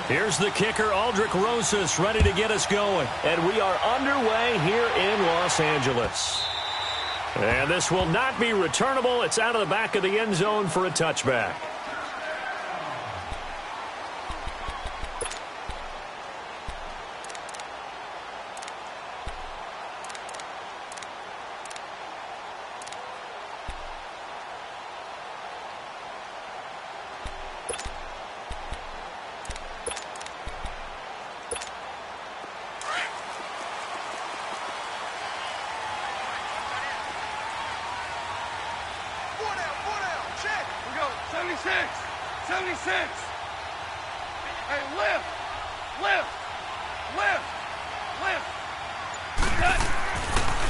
Here's the kicker, Aldrich Rosas, ready to get us going. And we are underway here in Los Angeles. And this will not be returnable. It's out of the back of the end zone for a touchback.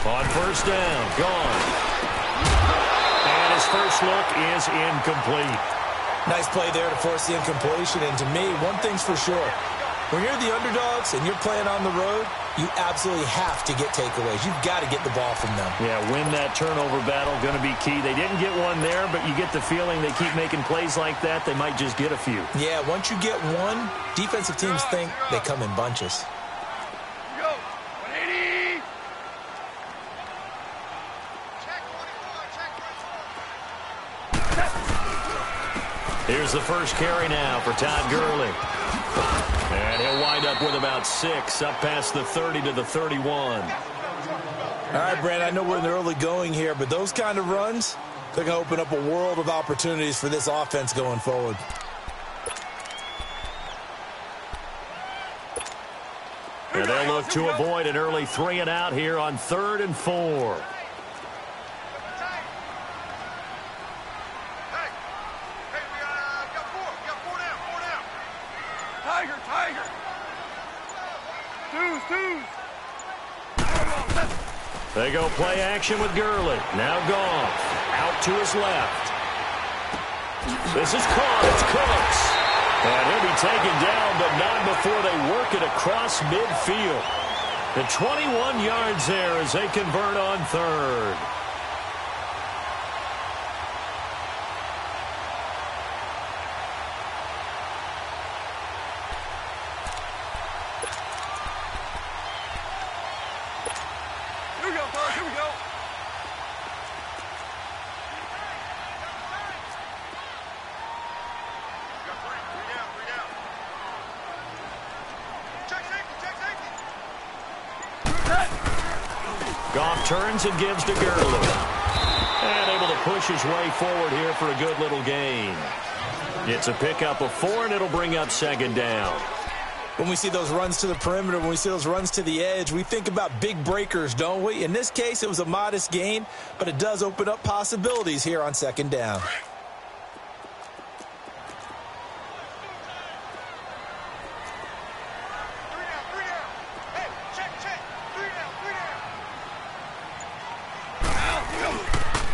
On first down, gone. And his first look is incomplete. Nice play there to force the incompletion. And to me, one thing's for sure. When you're the underdogs and you're playing on the road, you absolutely have to get takeaways. You've got to get the ball from them. Yeah, win that turnover battle, going to be key. They didn't get one there, but you get the feeling they keep making plays like that, they might just get a few. Yeah, once you get one, defensive teams think they come in bunches. Here's the first carry now for Todd Gurley. And he'll wind up with about 6, up past the 30 to the 31. All right, Brand, I know we're in the early going here, but those kind of runs, they're going to open up a world of opportunities for this offense going forward. And they'll look to avoid an early 3 and out here on 3rd and 4. They go play action with Gurley. Now Goff out to his left. This is caught. It's Cooks. And he'll be taken down, but not before they work it across midfield. The 21 yards there as they convert on 3rd. Goff turns and gives to Gurley. And able to push his way forward here for a good little gain. It's a pickup of 4, and it'll bring up 2nd down. When we see those runs to the perimeter, when we see those runs to the edge, we think about big breakers, don't we? In this case, it was a modest gain, but it does open up possibilities here on 2nd down.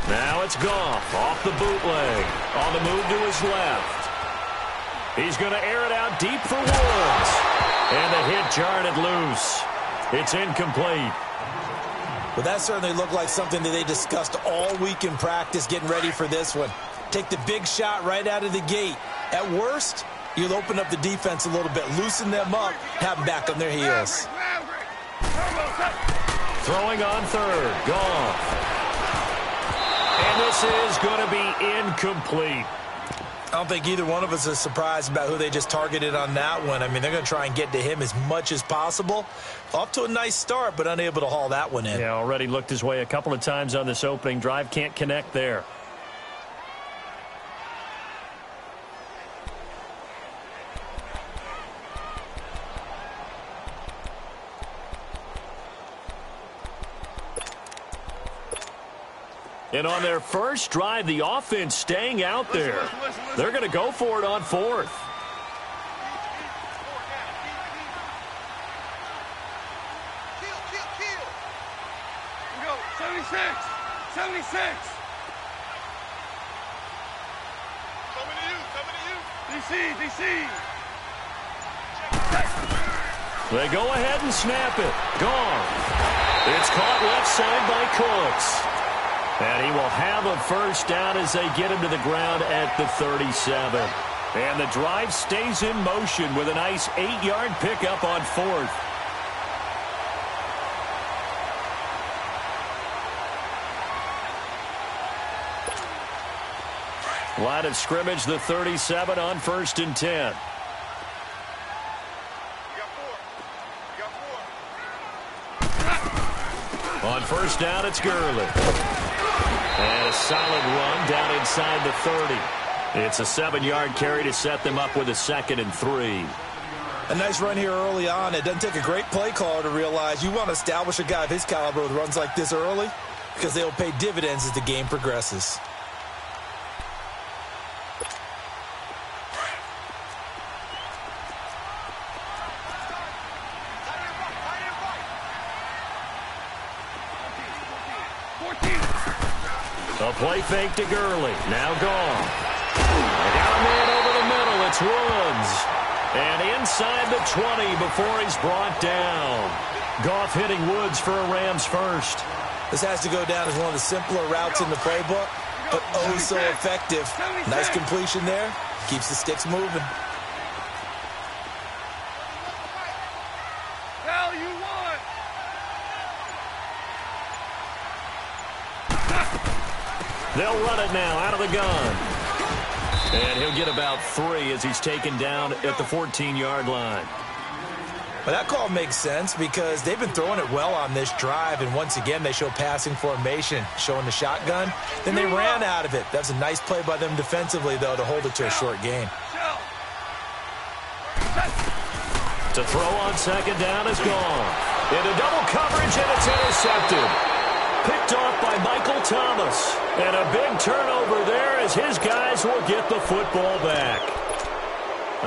Now it's Goff off the bootleg. On the move to his left. He's going to air it out deep for Woods. And the hit jarred it loose. It's incomplete. Well, that certainly looked like something that they discussed all week in practice getting ready for this one. Take the big shot right out of the gate. At worst, you'll open up the defense a little bit, loosen them up, have them back on their heels. Throwing on 3rd. Goff. And this is going to be incomplete. I don't think either one of us is surprised about who they just targeted on that one. I mean, they're going to try and get to him as much as possible. Off to a nice start, but unable to haul that one in. Yeah, already looked his way a couple of times on this opening drive. Can't connect there. And on their first drive, the offense staying out there. They're going to go for it on 4th. We go, 76. 76. Coming to you. DC. They go ahead and snap it. Gone. It's caught left side by Cooks. And he will have a first down as they get him to the ground at the 37. And the drive stays in motion with a nice 8-yard pickup on 4th. Line of scrimmage, the 37 on 1st and 10. On 1st down, it's Gurley. And a solid run down inside the 30. It's a 7-yard carry to set them up with a 2nd and 3. A nice run here early on. It doesn't take a great play caller to realize you want to establish a guy of his caliber with runs like this early because they'll pay dividends as the game progresses. A play fake to Gurley. Now gone. They got a man over the middle. It's Woods. And inside the 20 before he's brought down. Goff hitting Woods for a Rams first. This has to go down as one of the simpler routes in the playbook, but oh so effective. Nice completion there. Keeps the sticks moving. Hell, you won. They'll run it now out of the gun. And he'll get about 3 as he's taken down at the 14-yard line. But that call makes sense because they've been throwing it well on this drive, and once again they show passing formation, showing the shotgun. Then they ran out of it. That's a nice play by them defensively, though, to hold it to a short gain. To throw on 2nd down is gone. Into double coverage, and it's intercepted. Picked off by Michael Thomas. And a big turnover there as his guys will get the football back.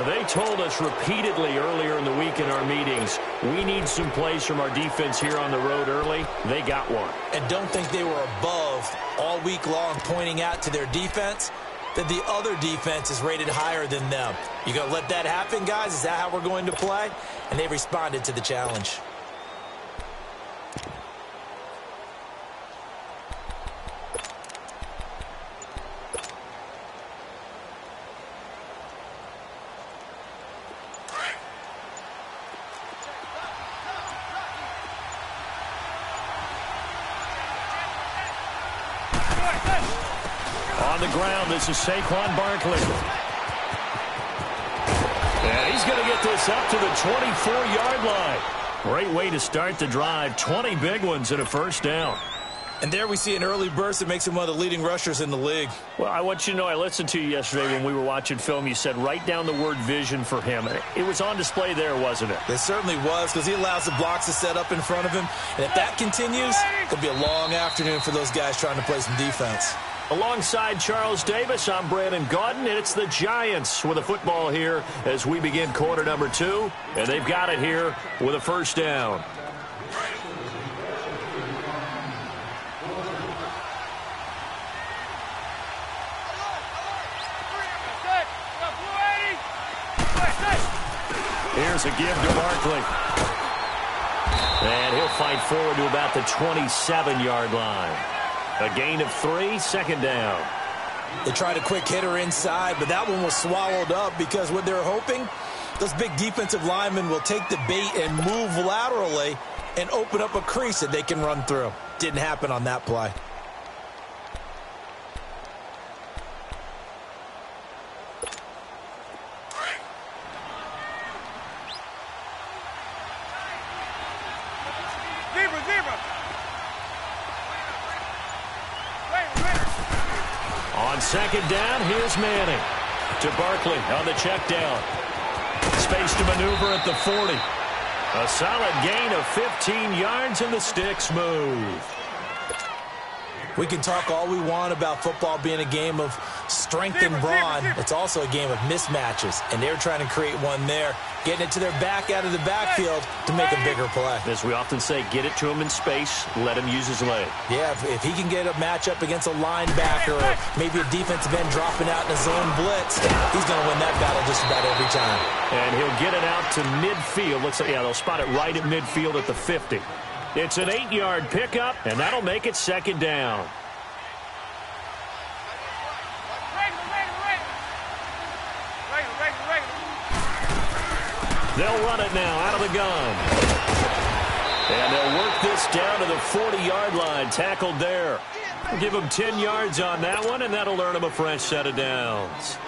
They told us repeatedly earlier in the week in our meetings, we need some plays from our defense here on the road early. They got one. And don't think they were above all week long pointing out to their defense that the other defense is rated higher than them. You going to let that happen, guys? Is that how we're going to play? And they responded to the challenge. On the ground, this is Saquon Barkley. And he's going to get this up to the 24-yard line. Great way to start the drive. 20 big ones and a first down. And there we see an early burst that makes him one of the leading rushers in the league. Well, I want you to know, I listened to you yesterday when we were watching film. You said write down the word vision for him. It was on display there, wasn't it? It certainly was, because he allows the blocks to set up in front of him. And if that continues, it'll be a long afternoon for those guys trying to play some defense. Alongside Charles Davis, I'm Brandon Gaudin, and it's the Giants with a football here as we begin quarter number 2. And they've got it here with a first down. Here's a give to Barkley. And he'll fight forward to about the 27-yard line. A gain of 3, 2nd down. They tried a quick hitter inside, but that one was swallowed up because what they're hoping, those big defensive linemen will take the bait and move laterally and open up a crease that they can run through. Didn't happen on that play. On 2nd down, here's Manning. To Barkley on the check down. Space to maneuver at the 40. A solid gain of 15 yards and the sticks move. We can talk all we want about football being a game of strength and brawn. It's also a game of mismatches, and they're trying to create one there, getting it to their back out of the backfield to make a bigger play. As we often say, get it to him in space, let him use his leg. Yeah, if he can get a matchup against a linebacker or maybe a defensive end dropping out in a zone blitz, he's going to win that battle just about every time. And he'll get it out to midfield. Looks like, yeah, they'll spot it right at midfield at the 50. It's an 8-yard pickup, and that'll make it 2nd down. They'll run it now out of the gun. And they'll work this down to the 40-yard line. Tackled there. We'll give him 10 yards on that one, and that'll earn him a fresh set of downs.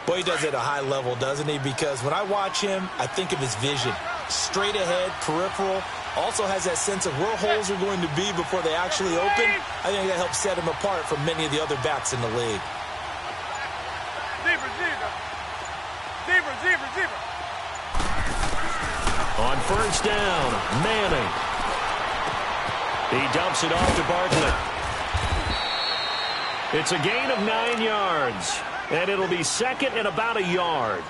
Boy, he does it at a high level, doesn't he? Because when I watch him, I think of his vision. Straight ahead, peripheral. Also has that sense of where holes are going to be before they actually open. I think that helps set him apart from many of the other backs in the league. Zebra. On first down, Manning. He dumps it off to Barkley. It's a gain of 9 yards, and it'll be second and about a yard.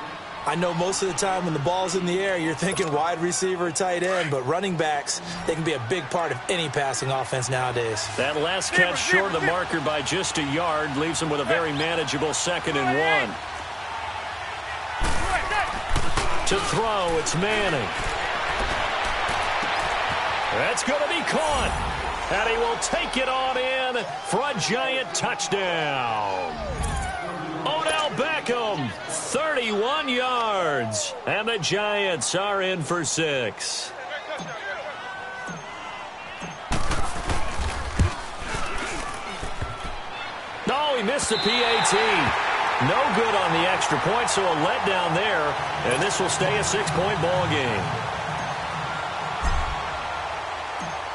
I know most of the time when the ball's in the air, you're thinking wide receiver, tight end, but running backs, they can be a big part of any passing offense nowadays. That last catch short of the marker by just a yard leaves him with a very manageable second and 1. To throw, it's Manning. That's going to be caught. And he will take it on in for a giant touchdown. Odell Beckham, 31 yards. And the Giants are in for 6. No, he missed the PAT. No good on the extra point, so a letdown there. And this will stay a 6-point ball game.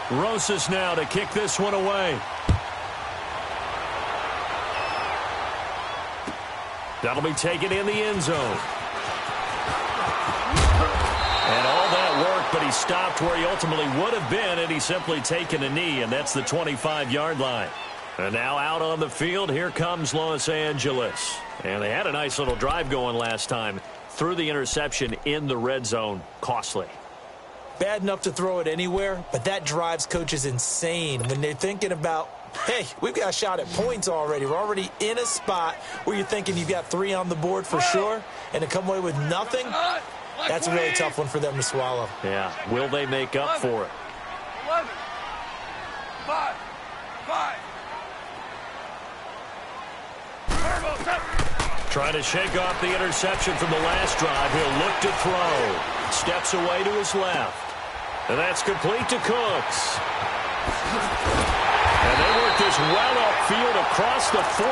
Rosas now to kick this one away. That'll be taken in the end zone. And all that work, but he stopped where he ultimately would have been had he simply taken a knee, and that's the 25-yard line. And now out on the field, here comes Los Angeles. And they had a nice little drive going last time. Threw the interception in the red zone. Costly. Bad enough to throw it anywhere, but that drives coaches insane when they're thinking about, hey, we've got a shot at points already. We're already in a spot where you're thinking you've got 3 on the board for sure, and to come away with nothing, that's a really tough one for them to swallow. Yeah, will they make up for it? 11. 5. Trying to shake off the interception from the last drive. He'll look to throw. Steps away to his left. And that's complete to Cooks. And they work this well upfield across the 45.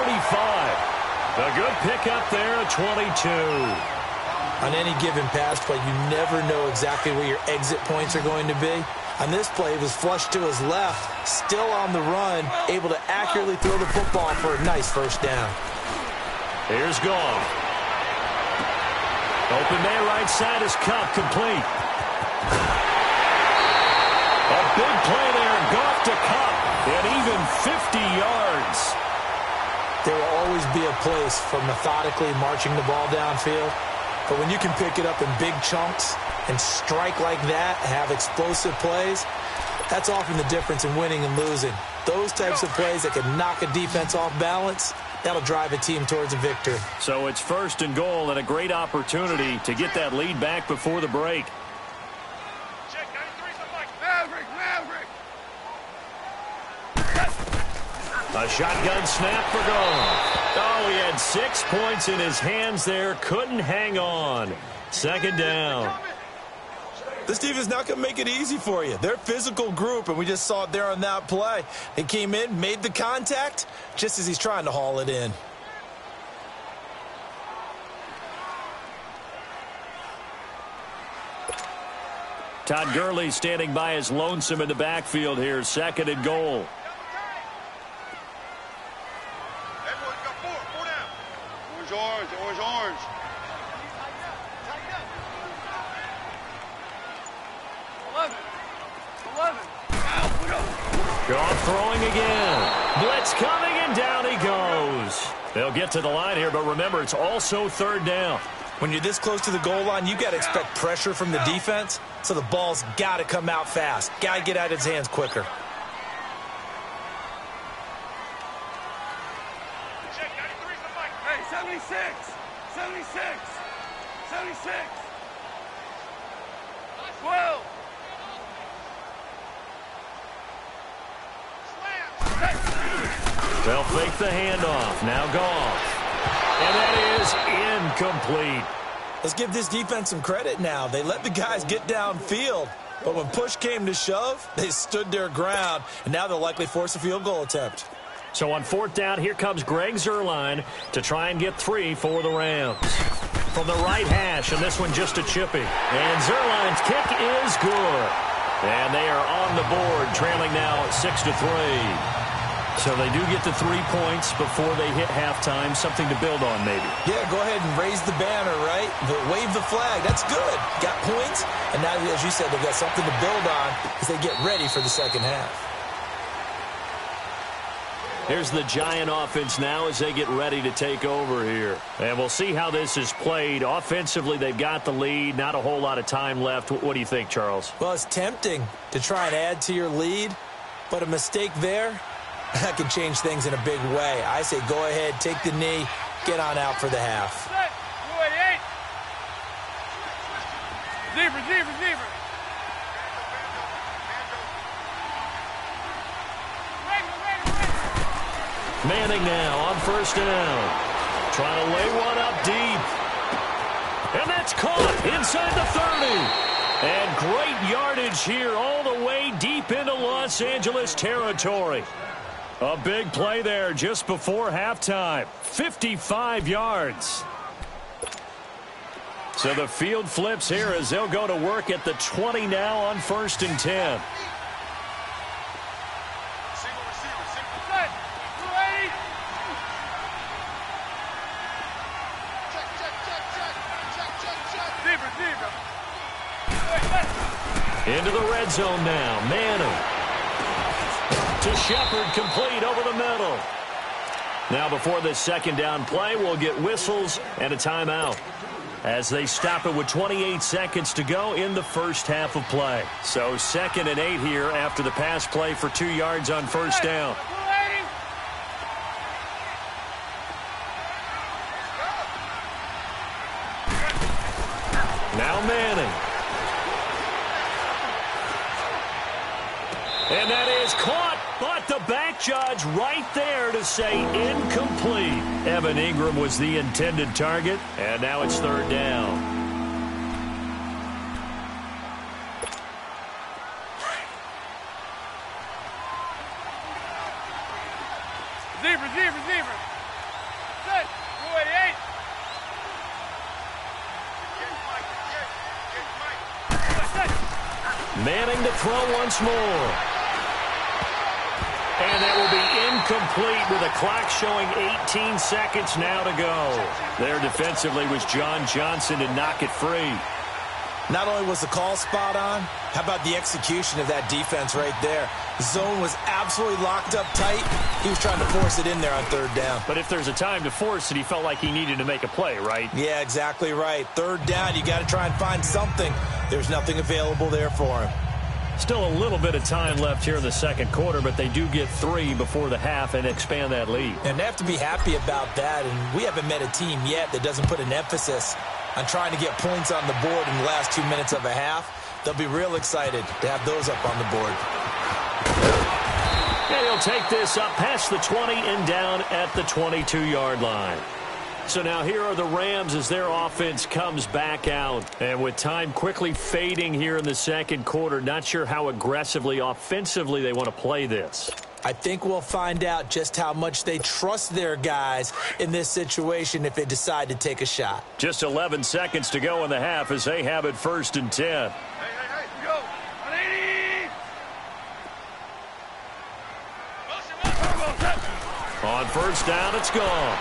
A good pickup there at 22. On any given pass play, you never know exactly where your exit points are going to be. On this play, it was flushed to his left, still on the run, able to accurately throw the football for a nice first down. Here's Goff. Open man right side is Cup, complete. A big play there, Goff to Cup, and even 50 yards. There will always be a place for methodically marching the ball downfield, but when you can pick it up in big chunks and strike like that, have explosive plays, that's often the difference in winning and losing. Those types of plays that can knock a defense off balance, that'll drive a team towards a victory. So it's first and goal and a great opportunity to get that lead back before the break. Check 93's the Mike. Maverick. A shotgun snap for Goff. Oh, he had 6 points in his hands there. Couldn't hang on. Second down. This team is not going to make it easy for you. They're a physical group, and we just saw it there on that play. He came in, made the contact, just as he's trying to haul it in. Todd Gurley standing by as lonesome in the backfield here. Second and goal. Everyone's got 4 down. Orange. Goff throwing again. Blitz coming, and down he goes. They'll get to the line here, but remember, it's also third down. When you're this close to the goal line, you got to expect pressure from the defense, so the ball's got to come out fast. Got to get out of his hands quicker. Check 93's the Mike. Hey, 76. 12. They'll fake the handoff. Now Goff. And that is incomplete. Let's give this defense some credit now. They let the guys get downfield, but when push came to shove, they stood their ground, and now they'll likely force a field goal attempt. So on 4th down, here comes Greg Zuerlein to try and get 3 for the Rams. From the right hash, and this one just a chippy. And Zuerlein's kick is good. And they are on the board, trailing now 6-3. So they do get the 3 points before they hit halftime. Something to build on, maybe. Yeah, go ahead and raise the banner, right? Wave the flag. That's good. Got points. And now, as you said, they've got something to build on as they get ready for the second half. Here's the Giant offense now as they get ready to take over here. And we'll see how this is played. Offensively, they've got the lead. Not a whole lot of time left. What do you think, Charles? Well, it's tempting to try and add to your lead, but a mistake there, that can change things in a big way. I say go ahead, take the knee, get on out for the half. Zebra. Manning now on 1st down. Trying to lay one up deep. And that's caught inside the 30. And great yardage here all the way deep into Los Angeles territory. A big play there just before halftime. 55 yards. So the field flips here as they'll go to work at the 20 now on 1st and 10. Into the red zone now. Manning. To Shepard, complete over the middle. Now before this 2nd down play, we'll get whistles and a timeout as they stop it with 28 seconds to go in the first half of play. So 2nd and 8 here after the pass play for 2 yards on 1st down. Now Manning. And that is caught, but the back judge right there to say incomplete. Evan Ingram was the intended target, and now it's 3rd down. Zebra. Set. 288. Manning to throw once more. And that will be incomplete with a clock showing 18 seconds now to go. There defensively was John Johnson to knock it free. Not only was the call spot on, how about the execution of that defense right there? The zone was absolutely locked up tight. He was trying to force it in there on 3rd down. But if there's a time to force it, he felt like he needed to make a play, right? Yeah, exactly right. 3rd down, you got to try and find something. There's nothing available there for him. Still a little bit of time left here in the 2nd quarter, but they do get 3 before the half and expand that lead. And they have to be happy about that, and we haven't met a team yet that doesn't put an emphasis on trying to get points on the board in the last 2 minutes of a half. They'll be real excited to have those up on the board. And he'll take this up past the 20 and down at the 22-yard line. So now here are the Rams as their offense comes back out. And with time quickly fading here in the 2nd quarter, not sure how aggressively, offensively they want to play this. I think we'll find out just how much they trust their guys in this situation if they decide to take a shot. Just 11 seconds to go in the half as they have it 1st and 10. Go. 180. On 1st down, it's gone.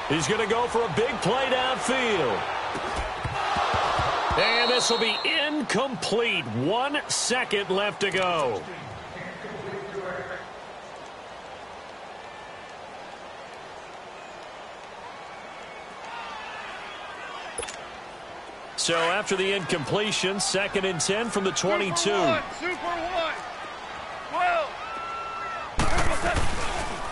He's going to go for a big play downfield. And this will be incomplete. 1 second left to go. So after the incompletion, 2nd and 10 from the 22. Super one. 12.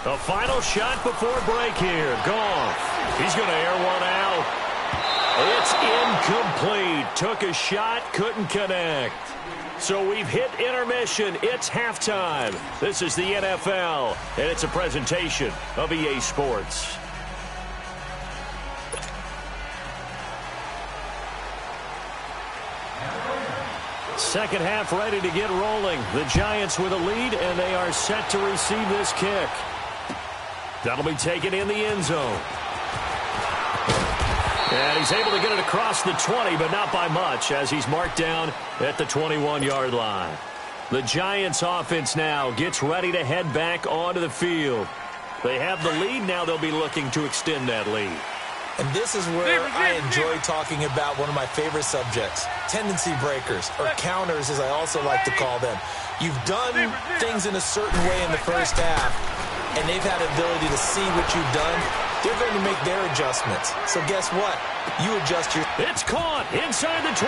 The final shot before break here. Goff. He's going to air one out. It's incomplete. Took a shot, couldn't connect. So we've hit intermission. It's halftime. This is the NFL, and it's a presentation of EA Sports. Second half ready to get rolling. The Giants with a lead, and they are set to receive this kick. That'll be taken in the end zone. And he's able to get it across the 20, but not by much, as he's marked down at the 21-yard line. The Giants offense now gets ready to head back onto the field. They have the lead. Now they'll be looking to extend that lead. And this is where I enjoy talking about one of my favorite subjects, tendency breakers, or counters as I also like to call them. You've done things in a certain way in the first half, and they've had the ability to see what you've done. They're going to make their adjustments. So guess what? You adjust your... It's caught inside the 25.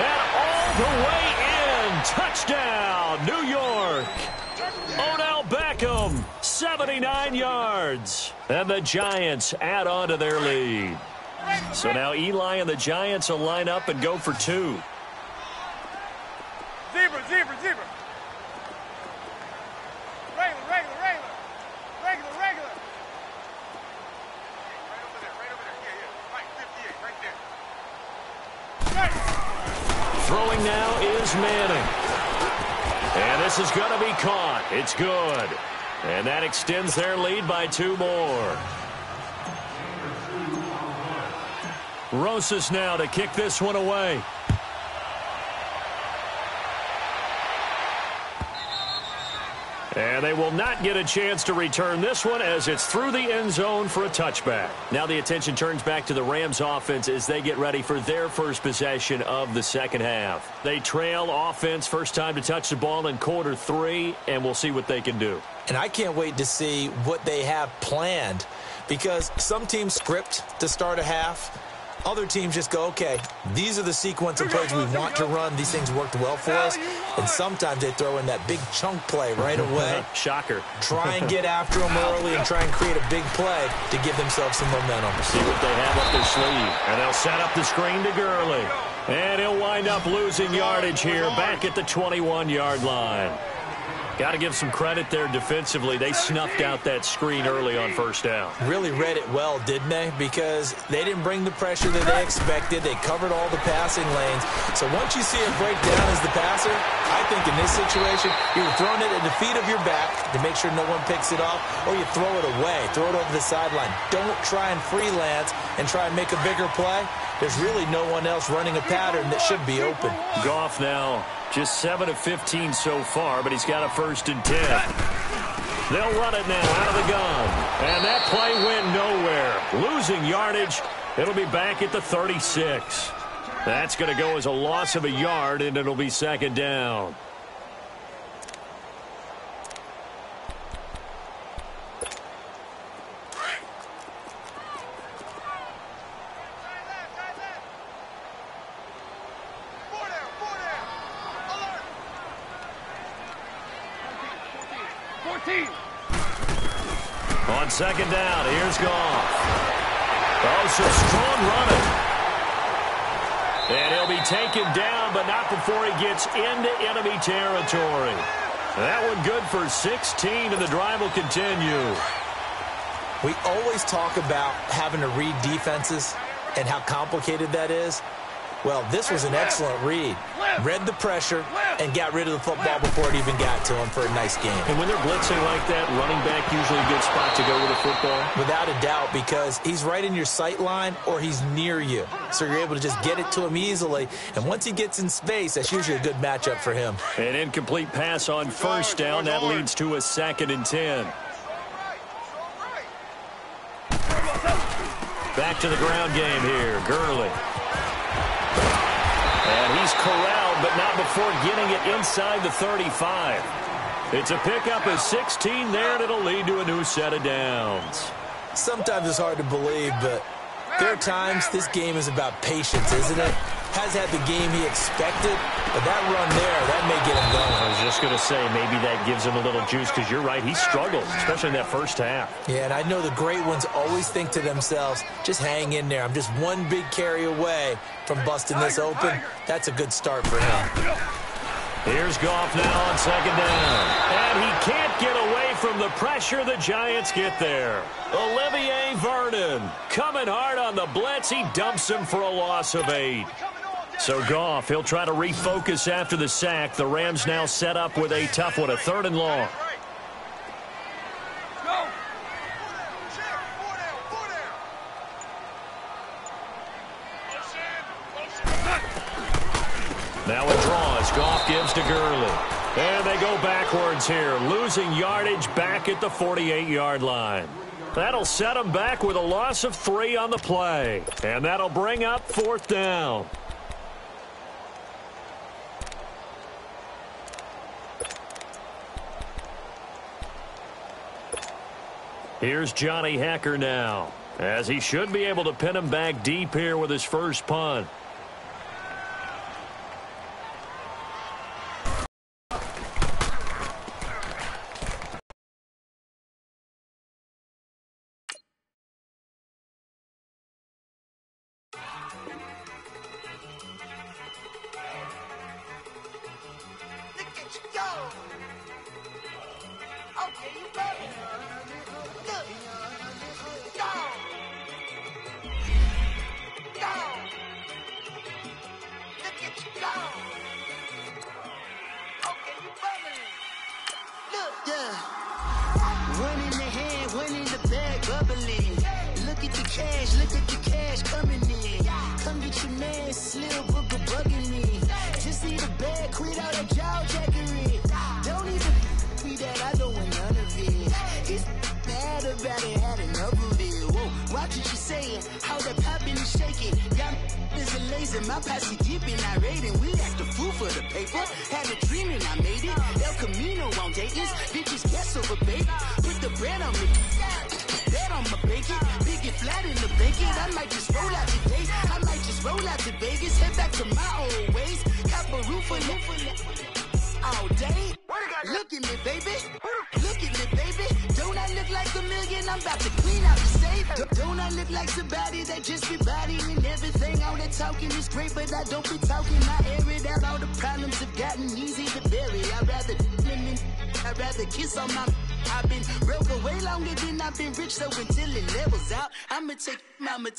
And all the way in. Touchdown, New York. Odell Beckham, 79 yards. And the Giants add on to their lead. So now Eli and the Giants will line up and go for two. Zebra. Regular. Right over there. Yeah. Right 58, right there. Throwing now is Manning. And this is going to be caught. It's good. And that extends their lead by two more. Rosas now to kick this one away. And they will not get a chance to return this one as it's through the end zone for a touchback. Now the attention turns back to the Rams offense as they get ready for their first possession of the second half. They trail offense, first time to touch the ball in quarter 3, and we'll see what they can do. And I can't wait to see what they have planned, because some teams script to start a half. Other teams just go, okay, these are the sequence of plays we want to run. These things worked well for us. And sometimes they throw in that big chunk play right away. Shocker. Try and get after them early and try and create a big play to give themselves some momentum. See what they have up their sleeve. And they'll set up the screen to Gurley. And he'll wind up losing yardage here back at the 21-yard line. Got to give some credit there defensively. They snuffed out that screen early on first down. Really read it well, didn't they? Because they didn't bring the pressure that they expected. They covered all the passing lanes. So once you see it break down as the passer, I think in this situation, you're throwing it at the feet of your back to make sure no one picks it off, or you throw it away, throw it over the sideline. Don't try and freelance and try and make a bigger play. There's really no one else running a pattern that should be open. Goff now just 7 of 15 so far, but he's got a 1st and 10. They'll run it now out of the gun. And that play went nowhere. Losing yardage. It'll be back at the 36. That's going to go as a loss of a yard, and it'll be second down. On second down, here's Goff. Oh, some strong running. And he'll be taken down, but not before he gets into enemy territory. That one good for 16, and the drive will continue. We always talk about having to read defenses and how complicated that is. Well, this was an excellent read. Read the pressure and got rid of the football before it even got to him for a nice game. And when they're blitzing like that, running back usually a good spot to go with the football? Without a doubt, because he's right in your sight line or he's near you. So you're able to just get it to him easily. And once he gets in space, that's usually a good matchup for him. An incomplete pass on first down. That leads to a 2nd and 10. Back to the ground game here. Gurley. And he's corralled, but not before getting it inside the 35. It's a pickup of 16 there, and it'll lead to a new set of downs. Sometimes it's hard to believe, but there are times this game is about patience, isn't it? Has had the game he expected, but that run there, that may get him going. I was just going to say, maybe that gives him a little juice, because you're right, he struggled, especially in that first half. Yeah, and I know the great ones always think to themselves, just hang in there. I'm just one big carry away from busting this open. That's a good start for him. Here's Goff now on second down. And he can't get away from the pressure. The Giants get there. Olivier Vernon coming hard on the blitz. He dumps him for a loss of 8. So Goff, he'll try to refocus after the sack. The Rams now set up with a tough one, a 3rd and long. Now a draw as Goff gives to Gurley. And they go backwards here, losing yardage back at the 48-yard line. That'll set them back with a loss of 3 on the play. And that'll bring up 4th down. Here's Johnny Hecker now, as he should be able to pin him back deep here with his first punt.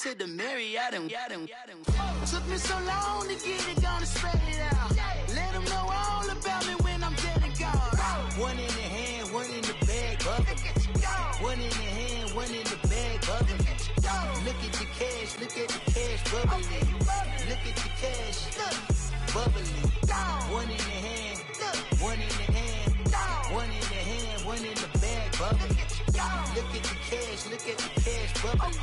To the Marriott and took me so long to get it, gonna spread it out. Let them know all about me when I'm dead and gone. One in the hand, one in the bag, bubbling. One in the hand, one in the bag, bubbling. Look at the cash, look at the cash, bubbling. Look at the cash, bubbling. One in the hand, one in the hand, one in the hand, one in the bag, bubbling. Look at the cash, look at the cash, bubbling.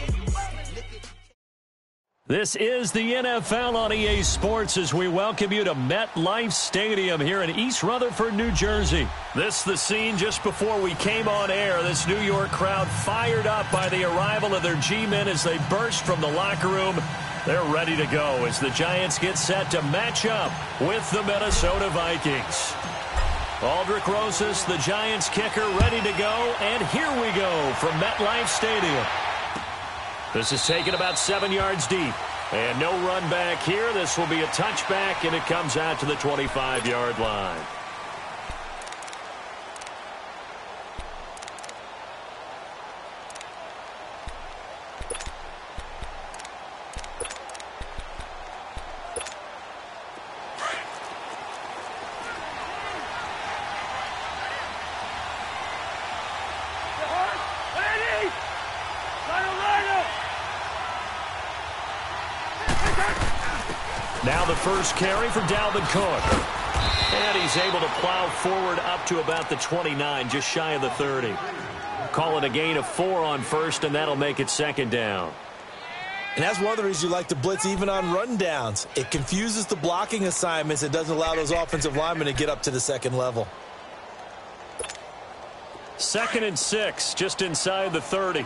This is the NFL on EA Sports as we welcome you to MetLife Stadium here in East Rutherford, New Jersey. This is the scene just before we came on air. This New York crowd fired up by the arrival of their G-men as they burst from the locker room. They're ready to go as the Giants get set to match up with the Minnesota Vikings. Aldrich Rosas, the Giants kicker, ready to go. And here we go from MetLife Stadium. This is taken about 7 yards deep. And no run back here. This will be a touchback, and it comes out to the 25-yard line. Now the first carry for Dalvin Cook. And he's able to plow forward up to about the 29, just shy of the 30. Call it a gain of 4 on first, and that'll make it 2nd down. And that's one of the reasons you like to blitz even on rundowns. It confuses the blocking assignments. It doesn't allow those offensive linemen to get up to the second level. 2nd and 6, just inside the 30.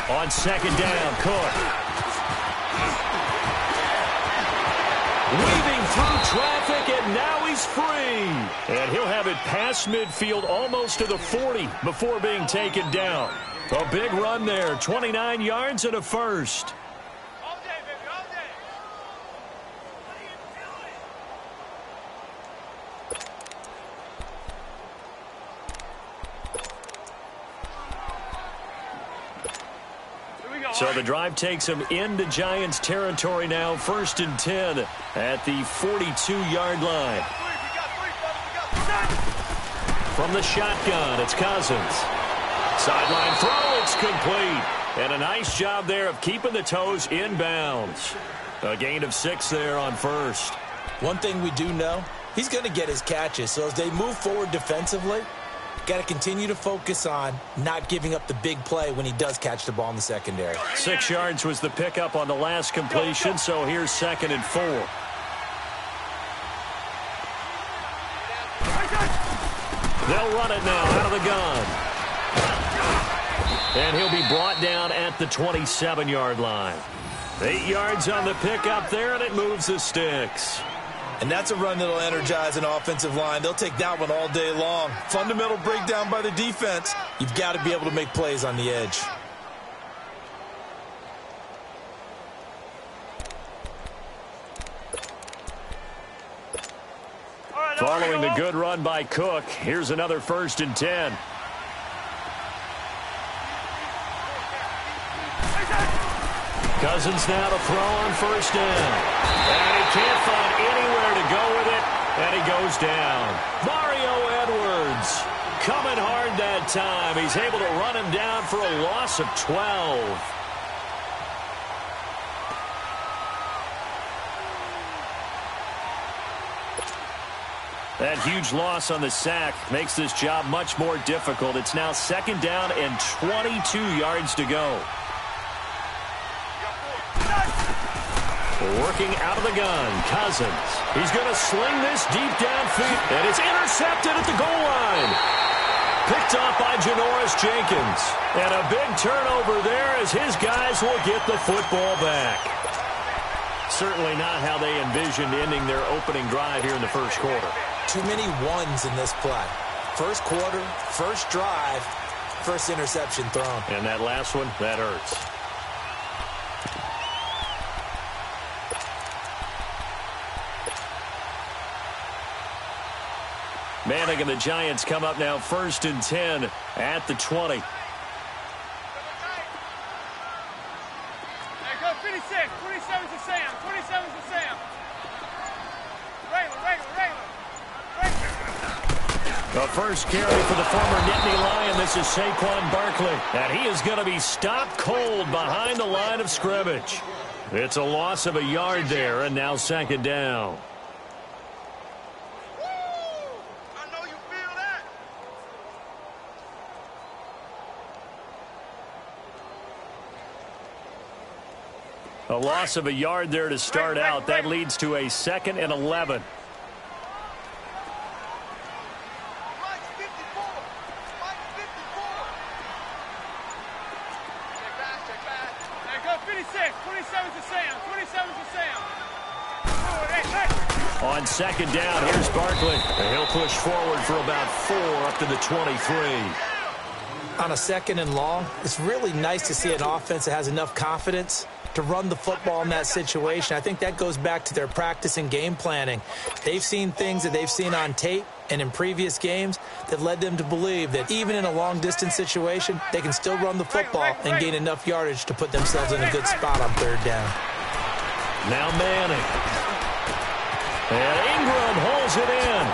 On 2nd down, Cook. Weaving through traffic, and now he's free. And he'll have it past midfield almost to the 40 before being taken down. A big run there, 29 yards and a first. So the drive takes him into Giants territory now, 1st and 10 at the 42-yard line. From the shotgun, it's Cousins. Sideline throw, it's complete. And a nice job there of keeping the toes inbounds. A gain of 6 there on first. One thing we do know, he's going to get his catches. So as they move forward defensively, got to continue to focus on not giving up the big play when he does catch the ball in the secondary. 6 yards was the pickup on the last completion, so here's 2nd and 4. They'll run it now out of the gun. And he'll be brought down at the 27-yard line. 8 yards on the pickup there, and it moves the sticks. And that's a run that'll energize an offensive line. They'll take that one all day long. Fundamental breakdown by the defense. You've got to be able to make plays on the edge. Following the good run by Cook, here's another 1st and 10. Cousins now to throw on 1st down. And he can't find anywhere to go with it, and he goes down. Mario Edwards coming hard that time. He's able to run him down for a loss of 12. That huge loss on the sack makes this job much more difficult. It's now 2nd down and 22 yards to go. Working out of the gun, Cousins. He's going to sling this deep downfield, and it's intercepted at the goal line. Picked off by Janoris Jenkins. And a big turnover there as his guys will get the football back. Certainly not how they envisioned ending their opening drive here in the first quarter. Too many ones in this play. First quarter, first drive, first interception thrown. And that last one, that hurts. Manning and the Giants come up now 1st and 10 at the 20. Hey, go 56. 27's to Sam. 27's to Sam. Regular. The first carry for the former Nittany Lion. This is Saquon Barkley. And he is going to be stopped cold behind the line of scrimmage. It's a loss of a yard there, and now 2nd down. A loss of a yard there to start out. That leads to a 2nd and 11. On 2nd down, here's Barkley. And he'll push forward for about 4 up to the 23. On a 2nd and long, it's really nice to see an offense that has enough confidence to run the football in that situation. I think that goes back to their practice and game planning. They've seen things that they've seen on tape and in previous games that led them to believe that even in a long-distance situation, they can still run the football and gain enough yardage to put themselves in a good spot on 3rd down. Now Manning. And Ingram holds it in.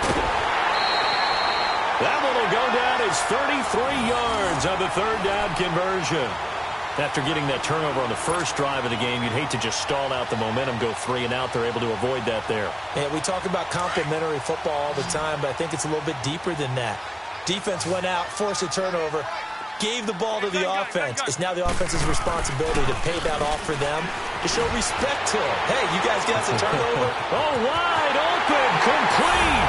That one will go down as 33 yards on the 3rd down conversion. After getting that turnover on the first drive of the game, you'd hate to just stall out the momentum, go 3 and out. They're able to avoid that there. Yeah, we talk about complementary football all the time, but I think it's a little bit deeper than that. Defense went out, forced a turnover, gave the ball to the offense. It's now the offense's responsibility to pay that off for them, to show respect to them. Hey, you guys got the turnover? Oh, wide open, complete.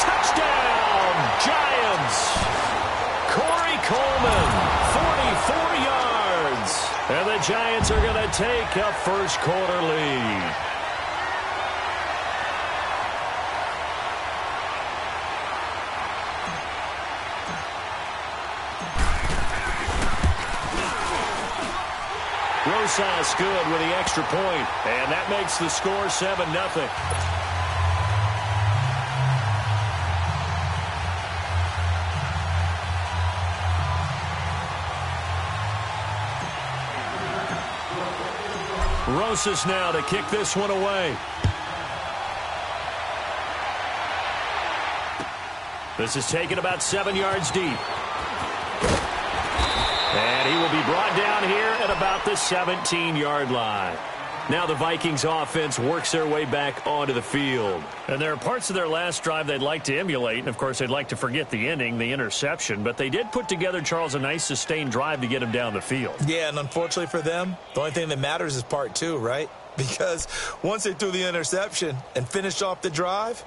Touchdown, Giants. Corey Coleman, 44 yards. And the Giants are going to take a first quarter lead. Rosas good with the extra point, and that makes the score 7-0. Rosas now to kick this one away. This is taken about 7 yards deep. And he will be brought down here at about the 17-yard line. Now the Vikings offense works their way back onto the field. And there are parts of their last drive they'd like to emulate. And, of course, they'd like to forget the ending, the interception. But they did put together, Charles, a nice sustained drive to get him down the field. Yeah, and unfortunately for them, the only thing that matters is part 2, right? Because once they threw the interception and finished off the drive,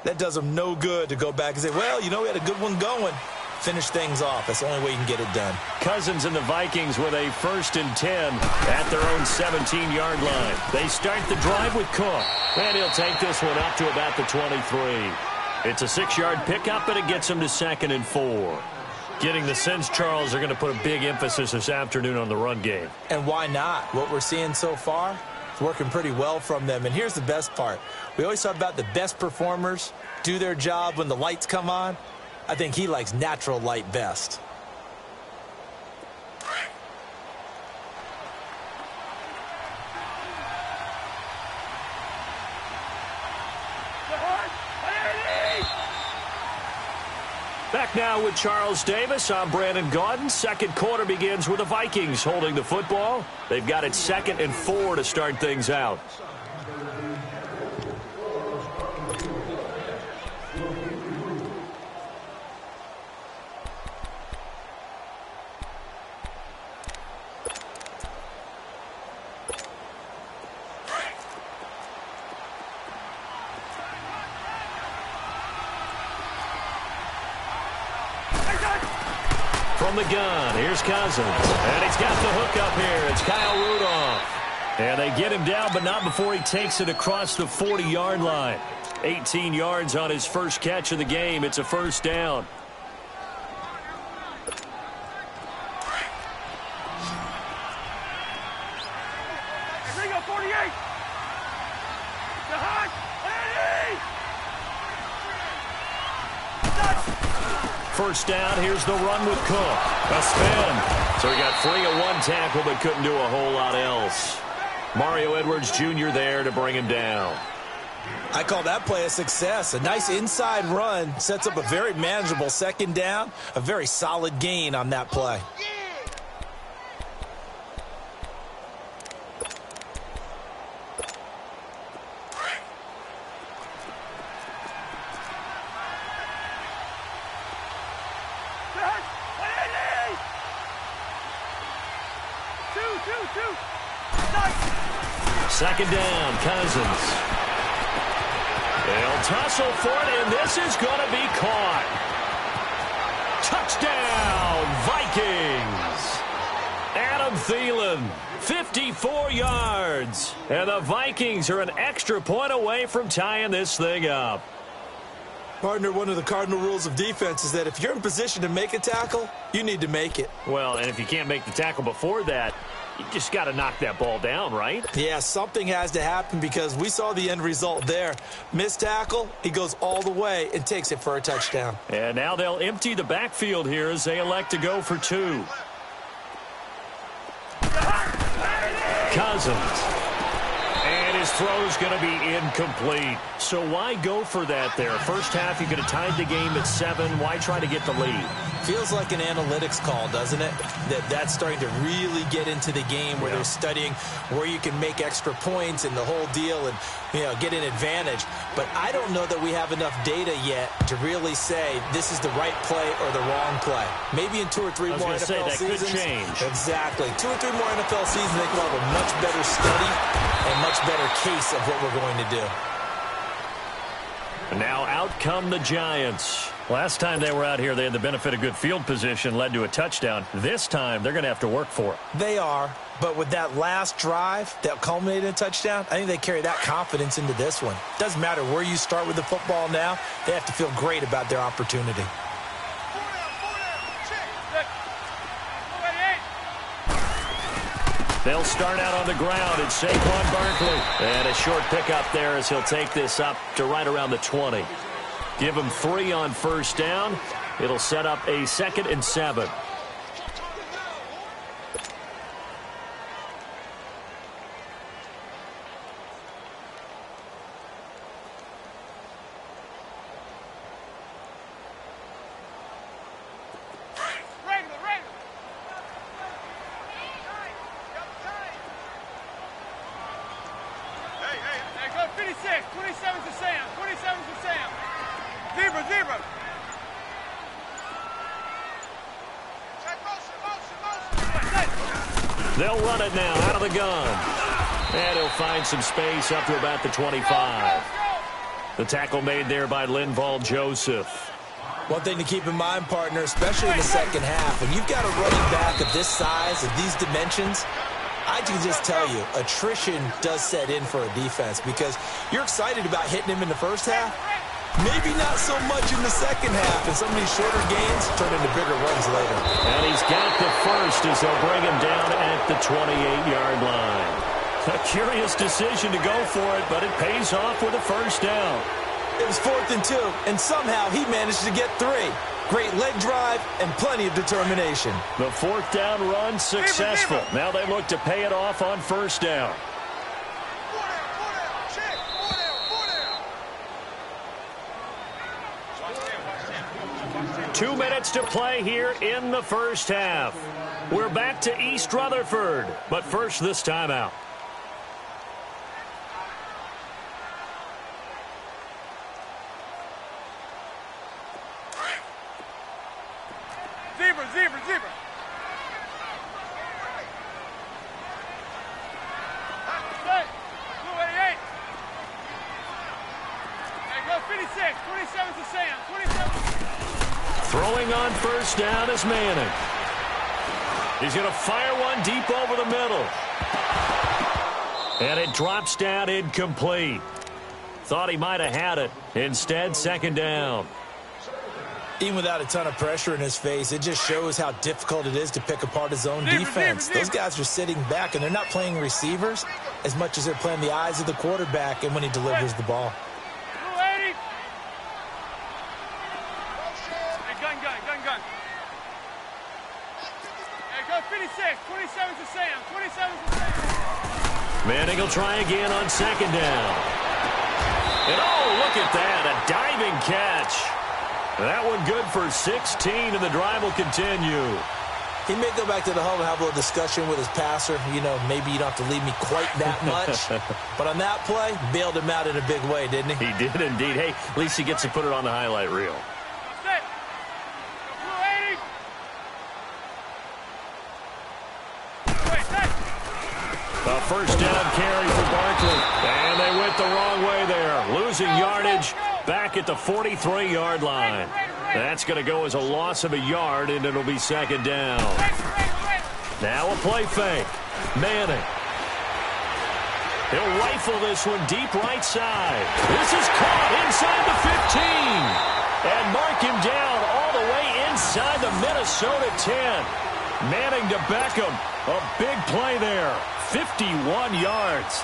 that does them no good to go back and say, well, you know, we had a good one going. Finish things off. That's the only way you can get it done. Cousins and the Vikings with a 1st and 10 at their own 17-yard line. They start the drive with Cook, and he'll take this one up to about the 23. It's a 6-yard pickup, but it gets him to 2nd and 4. Getting the sense, Charles, they're going to put a big emphasis this afternoon on the run game. And why not? What we're seeing so far is working pretty well from them. And here's the best part. We always talk about the best performers do their job when the lights come on. I think he likes natural light best. Back now with Charles Davis. I'm Brandon Gaudin. Second quarter begins with the Vikings holding the football. They've got it 2nd and 4 to start things out. From the gun, here's Cousins. And he's got the hook up here. It's Kyle Rudolph. And they get him down, but not before he takes it across the 40-yard line. 18 yards on his first catch of the game. It's a 1st down. Ringo, 48. First down, here's the run with Cook. A spin. So he got free of 1 tackle, but couldn't do a whole lot else. Mario Edwards Jr. there to bring him down. I call that play a success. A nice inside run sets up a very manageable 2nd down. A very solid gain on that play. Second down, Cousins. They'll tussle for it, and this is going to be caught. Touchdown, Vikings. Adam Thielen, 54 yards. And the Vikings are an extra point away from tying this thing up. Partner, one of the cardinal rules of defense is that if you're in position to make a tackle, you need to make it. Well, and if you can't make the tackle before that, you just got to knock that ball down, right? Yeah, something has to happen because we saw the end result there. Missed tackle, he goes all the way and takes it for a touchdown. And now they'll empty the backfield here as they elect to go for 2. Cousins. And his throw's going to be incomplete. So why go for that there? First half, you could have tied the game at 7. Why try to get the lead? Feels like an analytics call, doesn't it? That's starting to really get into the game where they're studying where you can make extra points and the whole deal and, you know, get an advantage. But I don't know that we have enough data yet to really say this is the right play or the wrong play. Maybe in 2 or 3 more NFL seasons. Could change. Exactly. 2 or 3 more NFL seasons, they can have a much better study and much better case of what we're going to do. Now out come the Giants. Last time they were out here, they had the benefit of good field position, led to a touchdown. This time, they're going to have to work for it. They are, but with that last drive that culminated in a touchdown, I think they carry that confidence into this one. Doesn't matter where you start with the football now, they have to feel great about their opportunity. They'll start out on the ground. It's Saquon Barkley. And a short pickup there as he'll take this up to right around the 20. Give him 3 on first down. It'll set up a 2nd and 7. 27 to Sam. 27 to Sam. Zebra. They'll run it now out of the gun. And he'll find some space up to about the 25. The tackle made there by Linval Joseph. One thing to keep in mind, partner, especially in the second half, when you've got a running back of this size, of these dimensions, I can just tell you, attrition does set in for a defense because you're excited about hitting him in the first half. Maybe not so much in the second half, and some of these shorter gains turn into bigger runs later. And he's got the first as they'll bring him down at the 28-yard line. A curious decision to go for it, but it pays off with a first down. It was 4th and 2, and somehow he managed to get 3. Great leg drive and plenty of determination. The 4th down run successful. Now they look to pay it off on first down. 2 minutes to play here in the first half. We're back to East Rutherford, but first this timeout. Zebra. Blue 88. There goes 56. 27 to Sam. 27. Throwing on first down is Manning. He's going to fire one deep over the middle. And it drops down incomplete. Thought he might have had it. Instead, second down. Even without a ton of pressure in his face, it just shows how difficult it is to pick apart his own defense. Those guys are sitting back, and they're not playing receivers as much as they're playing the eyes of the quarterback and when he delivers the ball. Blue 80. Hey, gun. There goes 56. 27 to Sam. 27 to Sam. Manning will try again on second down. And oh, look at that, a diving catch. That one good for 16, and the drive will continue. He may go back to the huddle and have a little discussion with his passer. You know, maybe you don't have to leave me quite that much. But on that play, bailed him out in a big way, didn't he? He did indeed. Hey, at least he gets to put it on the highlight reel. A first down carry for Barkley. And they went the wrong way there. Losing yardage back at the 43-yard line. That's going to go as a loss of a yard, and it'll be second down. Now a play fake. Manning. He'll rifle this one deep right side. This is caught inside the 15. And mark him down all the way inside the Minnesota 10. Manning to Beckham. A big play there. 51 yards.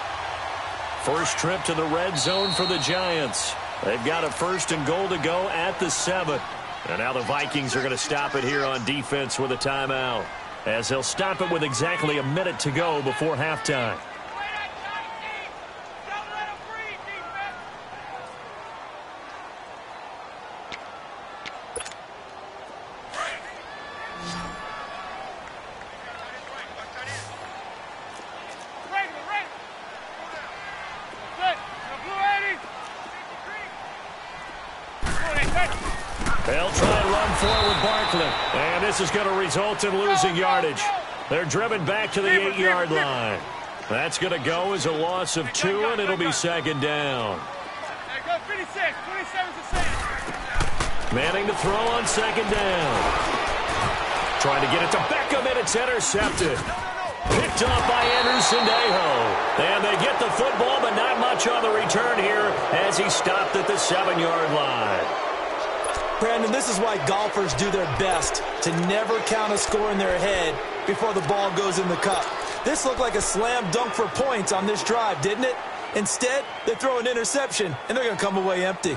First trip to the red zone for the Giants. They've got a 1st and goal to go at the 7. And now the Vikings are going to stop it here on defense with a timeout, as they'll stop it with exactly a minute to go before halftime. They'll try and run forward with Barkley. And this is going to result in losing yardage. They're driven back to the 8-yard line. That's going to go as a loss of 2, and it'll be second down. Manning to throw on second down. Trying to get it to Beckham, and it's intercepted. Picked off by Anderson-Dejo. And they get the football, but not much on the return here as he stopped at the 7-yard line. Brandon, this is why golfers do their best to never count a score in their head before the ball goes in the cup. This looked like a slam dunk for points on this drive, didn't it? Instead, they throw an interception, and they're going to come away empty.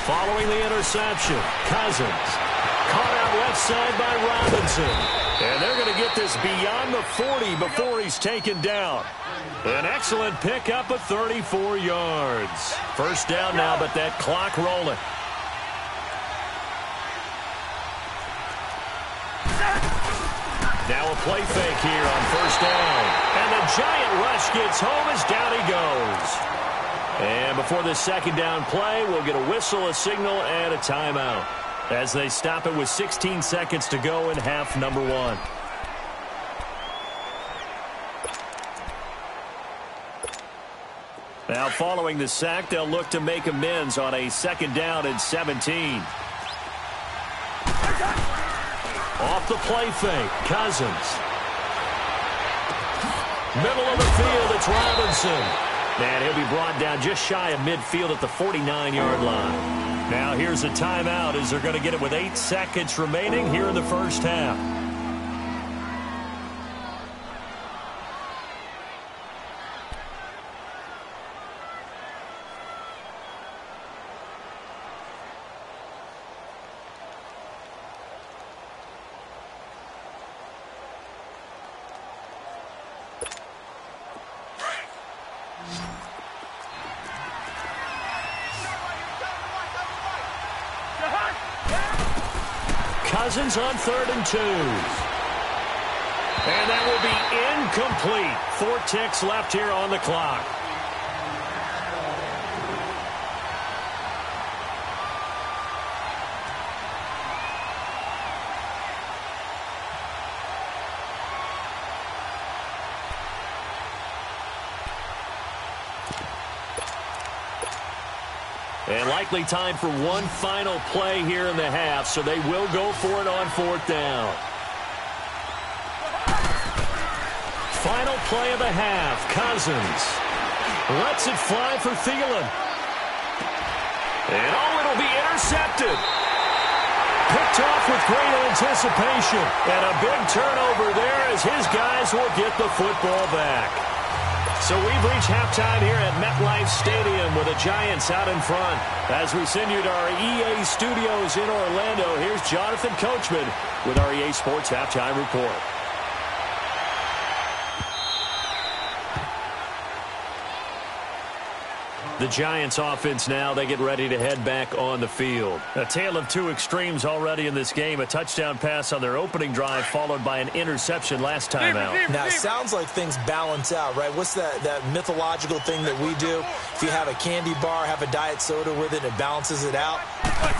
Following the interception, Cousins caught out left side by Robinson. And they're going to get this beyond the 40 before he's taken down. An excellent pickup of 34 yards. First down now, but that clock rolling. Now a play fake here on first down. And the giant rush gets home as down he goes. And before this second down play, we'll get a whistle, a signal, and a timeout as they stop it with 16 seconds to go in half number 1. Now following the sack, they'll look to make amends on a second down and 17. Off the play fake, Cousins. Middle of the field, it's Robinson. And he'll be brought down just shy of midfield at the 49-yard line. Now here's a timeout as they're going to get it with 8 seconds remaining here in the first half. Cousins on 3rd and 2. And that will be incomplete. 4 ticks left here on the clock. And likely time for one final play here in the half, so they will go for it on 4th down. Final play of the half. Cousins lets it fly for Thielen. And it'll be intercepted. Picked off with great anticipation. And a big turnover there as his guys will get the football back. So we've reached halftime here at MetLife Stadium with the Giants out in front. As we send you to our EA studios in Orlando, here's Jonathan Coachman with our EA Sports Halftime Report. The Giants offense now, they get ready to head back on the field. A tale of two extremes already in this game. A touchdown pass on their opening drive followed by an interception last time out. Now, it sounds like things balance out, right? What's that mythological thing that we do? If you have a candy bar, have a diet soda with it, it balances it out.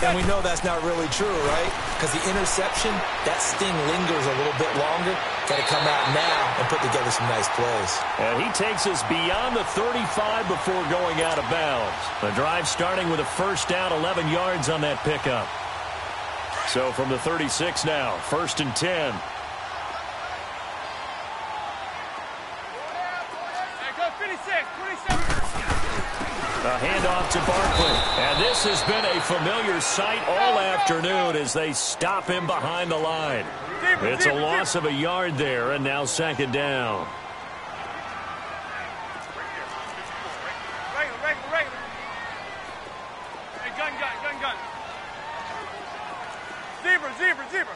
And we know that's not really true, right? Because the interception, that sting lingers a little bit longer. Got to come out now and put together some nice plays. And he takes us beyond the 35 before going out of bounds. The drive starting with a first down, 11 yards on that pickup. So from the 36 now, 1st and 10. A handoff to Barkley. And this has been a familiar sight all afternoon as they stop him behind the line. It's a loss of a yard there, and now 2nd down. Zebra.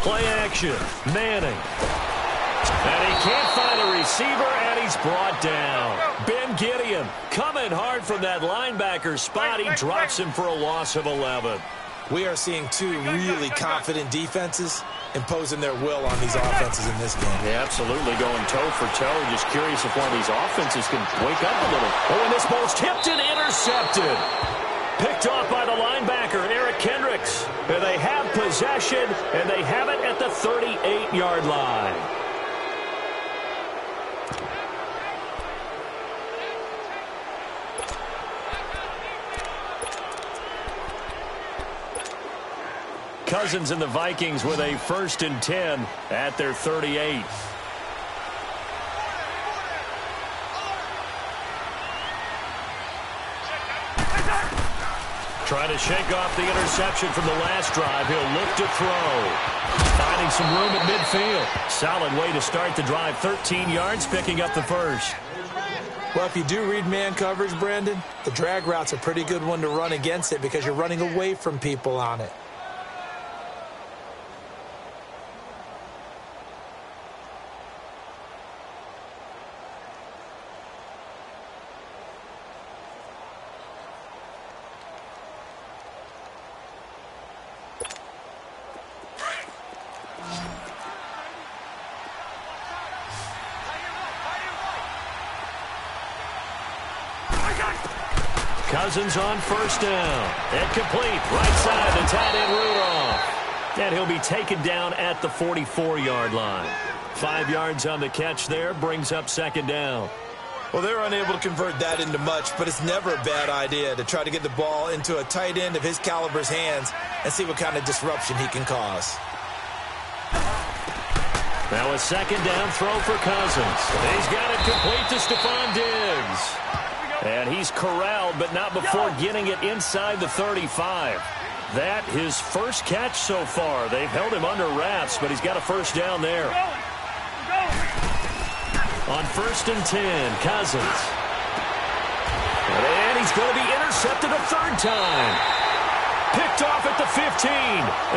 Play action. Manning. And he can't find a receiver, and he's brought down. Ben Gideon coming hard from that linebacker spot. He drops him for a loss of 11. We are seeing two really confident defenses imposing their will on these offenses in this game. Yeah, absolutely, going toe for toe. Just curious if one of these offenses can wake up a little. Oh, and this ball's tipped and intercepted. Picked off by the linebacker, Eric Kendricks. And they have possession, and they have it at the 38-yard line. Cousins and the Vikings with a 1st and 10 at their 38. Trying to shake off the interception from the last drive. He'll look to throw. Finding some room at midfield. Solid way to start the drive. 13 yards, picking up the first. Well, if you do read man coverage, Brandon, the drag route's a pretty good one to run against it because you're running away from people on it. Cousins on first down. And complete. Right side to tight end Rudolph. And he'll be taken down at the 44-yard line. 5 yards on the catch there, brings up second down. Well, they're unable to convert that into much, but it's never a bad idea to try to get the ball into a tight end of his caliber's hands and see what kind of disruption he can cause. Now a second down throw for Cousins. He's got it complete to Stephon Diggs. And he's corralled, but not before getting it inside the 35. That his first catch so far. They've held him under wraps, but he's got a first down there. On first and 10, Cousins. And he's going to be intercepted a third time. Picked off at the 15.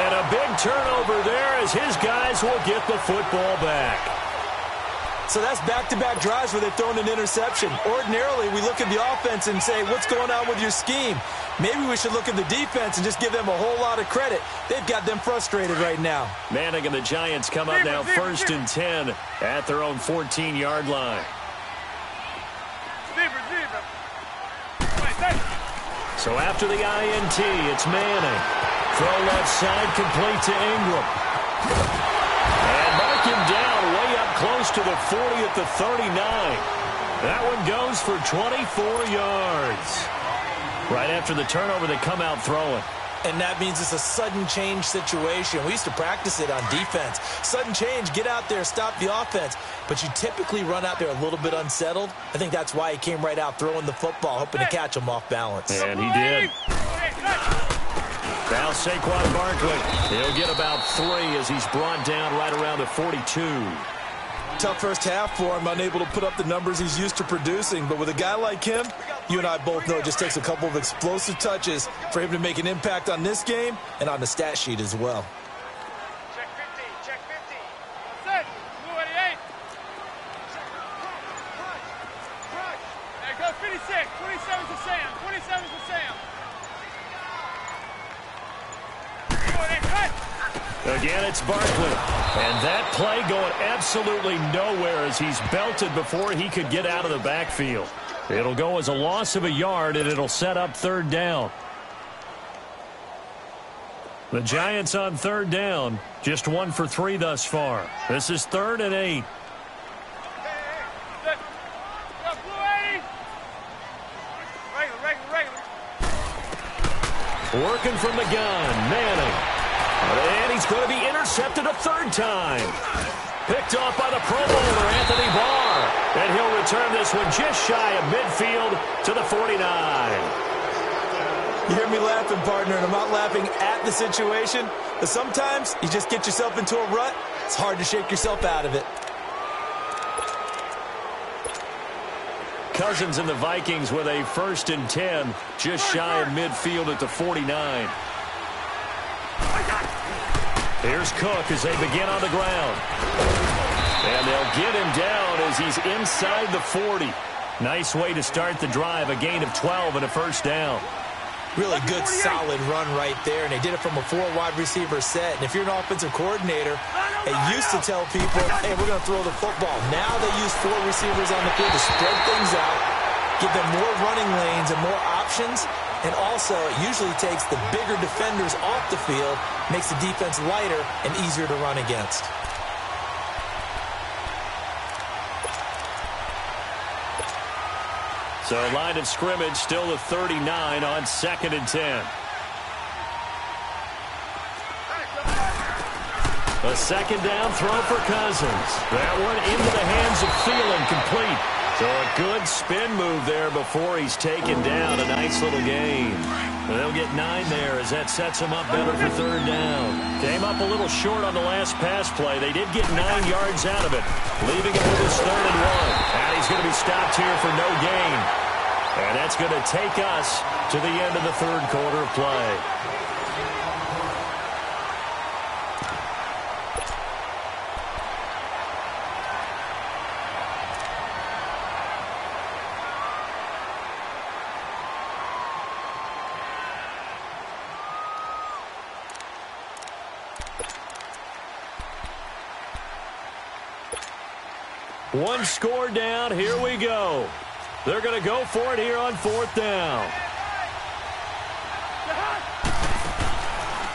And a big turnover there as his guys will get the football back. So that's back-to-back drives where they've thrown an interception. Ordinarily, we look at the offense and say, what's going on with your scheme? Maybe we should look at the defense and just give them a whole lot of credit. They've got them frustrated right now. Manning and the Giants come up now first and 10 at their own 14-yard line. So after the INT, it's Manning. Throw left side, complete to Ingram. And mark him down way up close to the 40 at the 39. That one goes for 24 yards. Right after the turnover, they come out throwing. And that means it's a sudden change situation. We used to practice it on defense. Sudden change, get out there, stop the offense. But you typically run out there a little bit unsettled. I think that's why he came right out throwing the football, hoping to catch him off balance. And he did. Now Saquon Barkley. He'll get about 3 as he's brought down right around the 42. Tough first half for him, unable to put up the numbers he's used to producing. But with a guy like him, you and I both know it just takes a couple of explosive touches for him to make an impact on this game and on the stat sheet as well. Check 50, check 50. That's it. Blue 88. There goes 56. 27 to Sam. 27 to Sam. Again, it's Barkley. And that play going absolutely nowhere as he's belted before he could get out of the backfield. It'll go as a loss of a yard, and it'll set up third down. The Giants on third down, just 1 for 3 thus far. This is 3rd and 8. Working from the gun, Manning. And he's going to be intercepted a third time. Picked off by the Pro Bowler, Anthony Barr. And he'll return this one just shy of midfield to the 49. You hear me laughing, partner, and I'm not laughing at the situation. But sometimes you just get yourself into a rut. It's hard to shake yourself out of it. Cousins and the Vikings with a 1st and 10, just shy of midfield at the 49. Here's Cook as they begin on the ground. And they'll get him down as he's inside the 40. Nice way to start the drive, a gain of 12 and a first down. Really good, solid run right there, and they did it from a 4-wide receiver set. And if you're an offensive coordinator, they used to tell people, hey, we're going to throw the football. Now they use 4 receivers on the field to spread things out, give them more running lanes and more options. And also, it usually takes the bigger defenders off the field, makes the defense lighter and easier to run against. So line of scrimmage still the 39 on 2nd and 10. A second down throw for Cousins. That one into the hands of Thielen, complete. So a good spin move there before he's taken down. A nice little gain. They'll get 9 there as that sets him up better for third down. Came up a little short on the last pass play. They did get 9 yards out of it, leaving him with his 3rd and 1. And he's going to be stopped here for no gain. And that's going to take us to the end of the 3rd quarter of play. One score down. Here we go. They're going to go for it here on 4th down.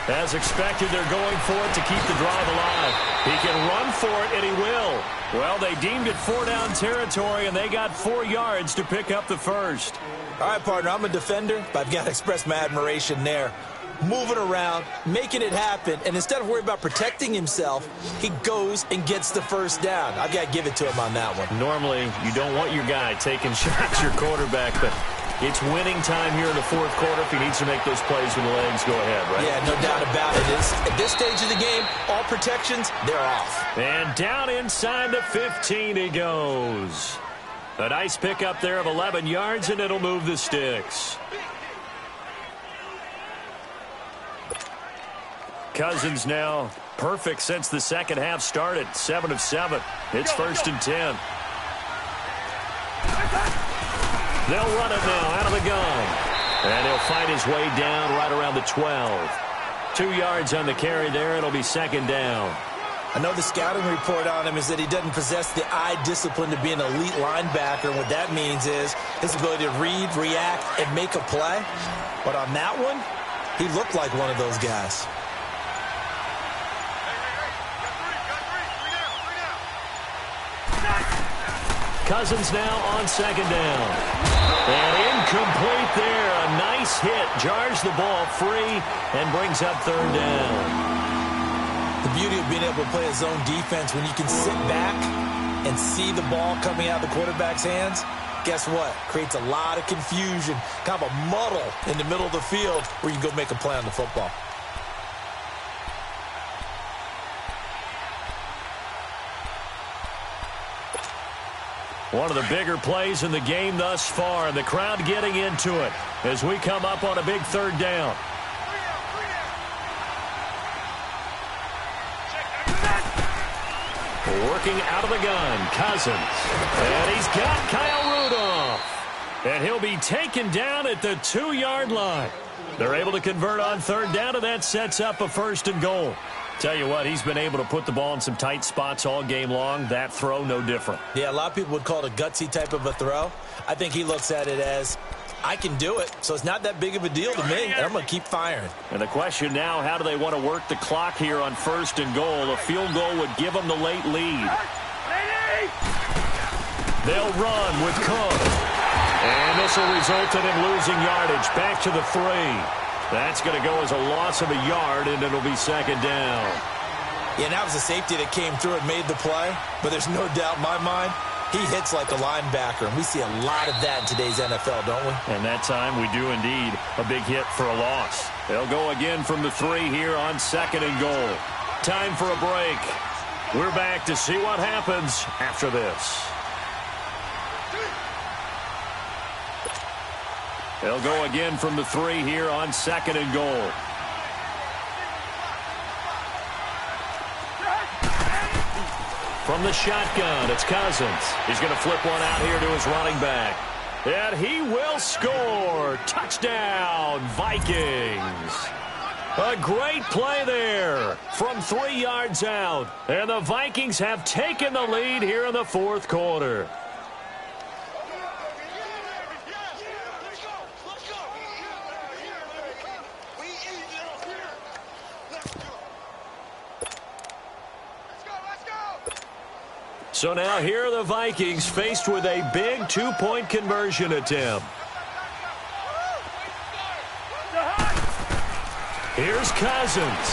As expected, they're going for it to keep the drive alive. He can run for it, and he will. Well, they deemed it 4-down territory, and they got 4 yards to pick up the first. All right, partner, I'm a defender, but I've got to express my admiration there. Moving around, making it happen, and instead of worrying about protecting himself, he goes and gets the first down. I've got to give it to him on that one. Normally, you don't want your guy taking shots, your quarterback, but it's winning time here in the fourth quarter. If he needs to make those plays with the legs, go ahead, right? Yeah, no doubt about it. At this stage of the game, all protections, they're off. And down inside the 15 he goes. A nice pickup there of 11 yards, and it'll move the sticks. Cousins now perfect since the second half started. 7 of 7. It's 1st and 10. They'll run it now out of the gun. And he'll fight his way down right around the 12. 2 yards on the carry there. It'll be 2nd down. I know the scouting report on him is that he doesn't possess the eye discipline to be an elite linebacker. And what that means is his ability to read, react, and make a play. But on that one, he looked like one of those guys. Cousins now on 2nd down. And incomplete there. A nice hit. Jars the ball free and brings up 3rd down. The beauty of being able to play a zone defense when you can sit back and see the ball coming out of the quarterback's hands, guess what? Creates a lot of confusion, kind of a muddle in the middle of the field where you can go make a play on the football. One of the bigger plays in the game thus far, and the crowd getting into it as we come up on a big 3rd down. Working out of the gun, Cousins. And he's got Kyle Rudolph. And he'll be taken down at the 2-yard line. They're able to convert on 3rd down, and that sets up a 1st and goal. Tell you what, he's been able to put the ball in some tight spots all game long. That throw, no different. Yeah, a lot of people would call it a gutsy type of a throw. I think he looks at it as, I can do it, so it's not that big of a deal to me, and I'm going to keep firing. And the question now, how do they want to work the clock here on 1st and goal? A field goal would give them the late lead. They'll run with Cook. And this will result in him losing yardage. Back to the 3. That's going to go as a loss of a yard, and it'll be 2nd down. Yeah, that was a safety that came through and made the play, but there's no doubt in my mind, he hits like a linebacker, and we see a lot of that in today's NFL, don't we? And that time we do indeed. A big hit for a loss. They'll go again from the 3 here on 2nd and goal. Time for a break. We're back to see what happens after this. They'll go again from the 3 here on 2nd and goal. From the shotgun, it's Cousins. He's going to flip one out here to his running back. And he will score. Touchdown, Vikings. A great play there from 3 yards out. And the Vikings have taken the lead here in the fourth quarter. So now here are the Vikings faced with a big 2-point conversion attempt. Here's Cousins.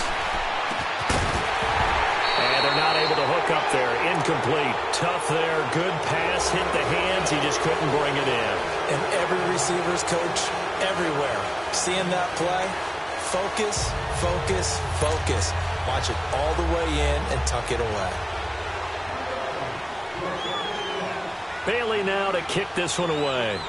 And they're not able to hook up there. Incomplete. Tough there. Good pass. Hit the hands. He just couldn't bring it in. And every receiver's coach everywhere. Seeing that play, focus, focus, focus. Watch it all the way in and tuck it away. Bailey now to kick this one away.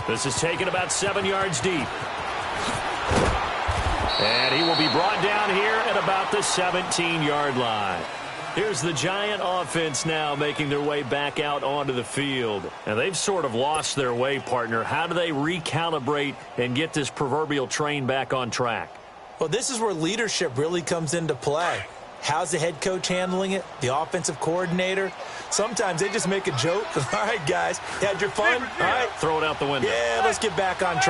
This is taken about 7 yards deep. And he will be brought down here at about the 17-yard line. Here's the Giant offense now making their way back out onto the field. And they've sort of lost their way, partner. How do they recalibrate and get this proverbial train back on track? Well, this is where leadership really comes into play. How's the head coach handling it? The offensive coordinator? Sometimes they just make a joke. All right, guys, you had your fun? All right. Throw it out the window. Yeah, let's get back on track.